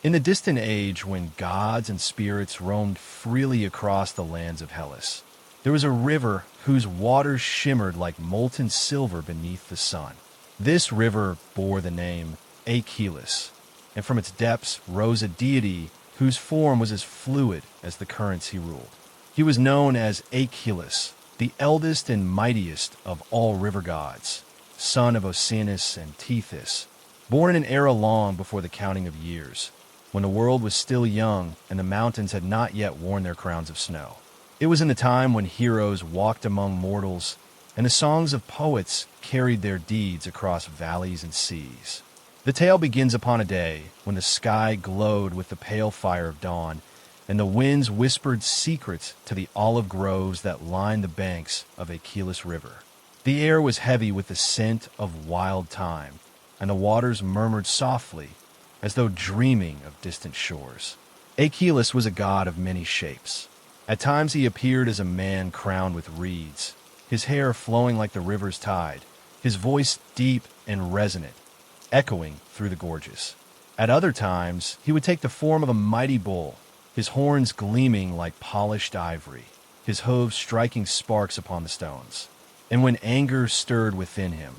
In the distant age when gods and spirits roamed freely across the lands of Hellas, there was a river whose waters shimmered like molten silver beneath the sun. This river bore the name Achelous, and from its depths rose a deity whose form was as fluid as the currents he ruled. He was known as Achelous, the eldest and mightiest of all river gods, son of Oceanus and Tethys, born in an era long before the counting of years, when the world was still young and the mountains had not yet worn their crowns of snow. It was in the time when heroes walked among mortals, and the songs of poets carried their deeds across valleys and seas. The tale begins upon a day when the sky glowed with the pale fire of dawn, and the winds whispered secrets to the olive groves that lined the banks of Achelous River. The air was heavy with the scent of wild thyme, and the waters murmured softly, as though dreaming of distant shores. Achelous was a god of many shapes. At times he appeared as a man crowned with reeds, his hair flowing like the river's tide, his voice deep and resonant, echoing through the gorges. At other times, he would take the form of a mighty bull, his horns gleaming like polished ivory, his hooves striking sparks upon the stones. And when anger stirred within him,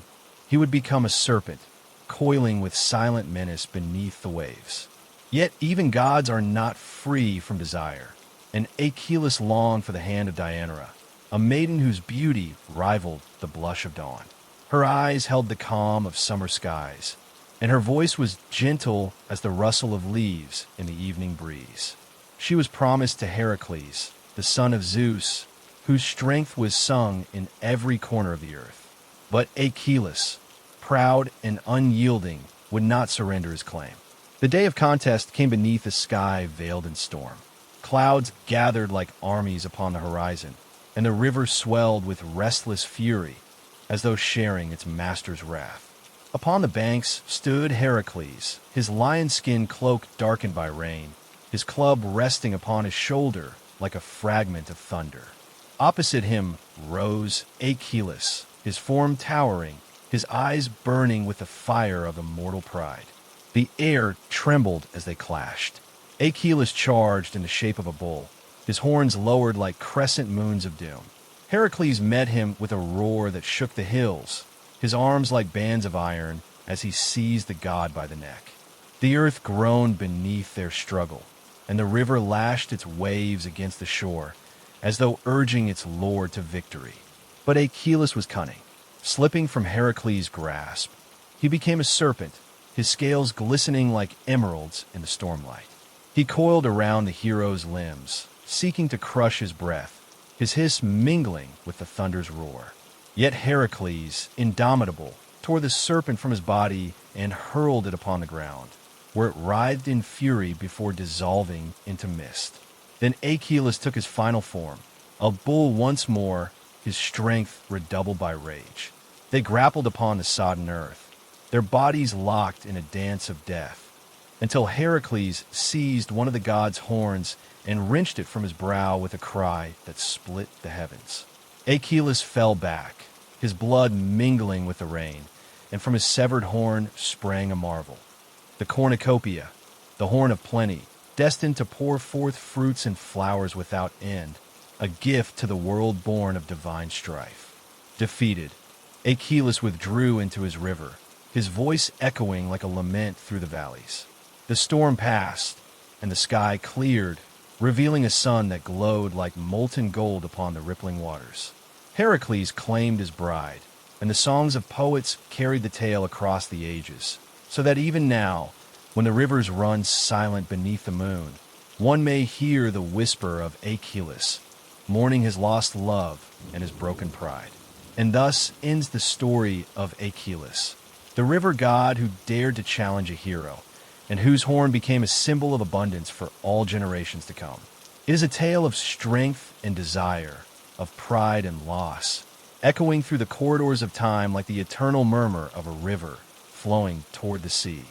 he would become a serpent, coiling with silent menace beneath the waves. Yet even gods are not free from desire, and Achelous longed for the hand of Deianira, a maiden whose beauty rivaled the blush of dawn. Her eyes held the calm of summer skies, and her voice was gentle as the rustle of leaves in the evening breeze. She was promised to Heracles, the son of Zeus, whose strength was sung in every corner of the earth. But Achelous, proud and unyielding, would not surrender his claim. The day of contest came beneath a sky veiled in storm. Clouds gathered like armies upon the horizon, and the river swelled with restless fury, as though sharing its master's wrath. Upon the banks stood Heracles, his lion skin cloak darkened by rain, his club resting upon his shoulder like a fragment of thunder. Opposite him rose Achelous, his form towering, his eyes burning with the fire of immortal pride. The air trembled as they clashed. Achelous charged in the shape of a bull, his horns lowered like crescent moons of doom. Heracles met him with a roar that shook the hills, his arms like bands of iron as he seized the god by the neck. The earth groaned beneath their struggle, and the river lashed its waves against the shore, as though urging its lord to victory. But Achelous was cunning. Slipping from Heracles' grasp, he became a serpent, his scales glistening like emeralds in the stormlight. He coiled around the hero's limbs, seeking to crush his breath, his hiss mingling with the thunder's roar. Yet Heracles, indomitable, tore the serpent from his body and hurled it upon the ground, where it writhed in fury before dissolving into mist. Then Achelous took his final form, a bull once more, his strength redoubled by rage. They grappled upon the sodden earth, their bodies locked in a dance of death, until Heracles seized one of the god's horns and wrenched it from his brow with a cry that split the heavens. Achelous fell back, his blood mingling with the rain, and from his severed horn sprang a marvel. The Cornucopia, the horn of plenty, destined to pour forth fruits and flowers without end, a gift to the world born of divine strife. Defeated, Achelous withdrew into his river, his voice echoing like a lament through the valleys. The storm passed, and the sky cleared, revealing a sun that glowed like molten gold upon the rippling waters. Heracles claimed his bride, and the songs of poets carried the tale across the ages, so that even now, when the rivers run silent beneath the moon, one may hear the whisper of Achelous, mourning his lost love and his broken pride. And thus ends the story of Achelous, the river god who dared to challenge a hero, and whose horn became a symbol of abundance for all generations to come. It is a tale of strength and desire, of pride and loss, echoing through the corridors of time like the eternal murmur of a river flowing toward the sea.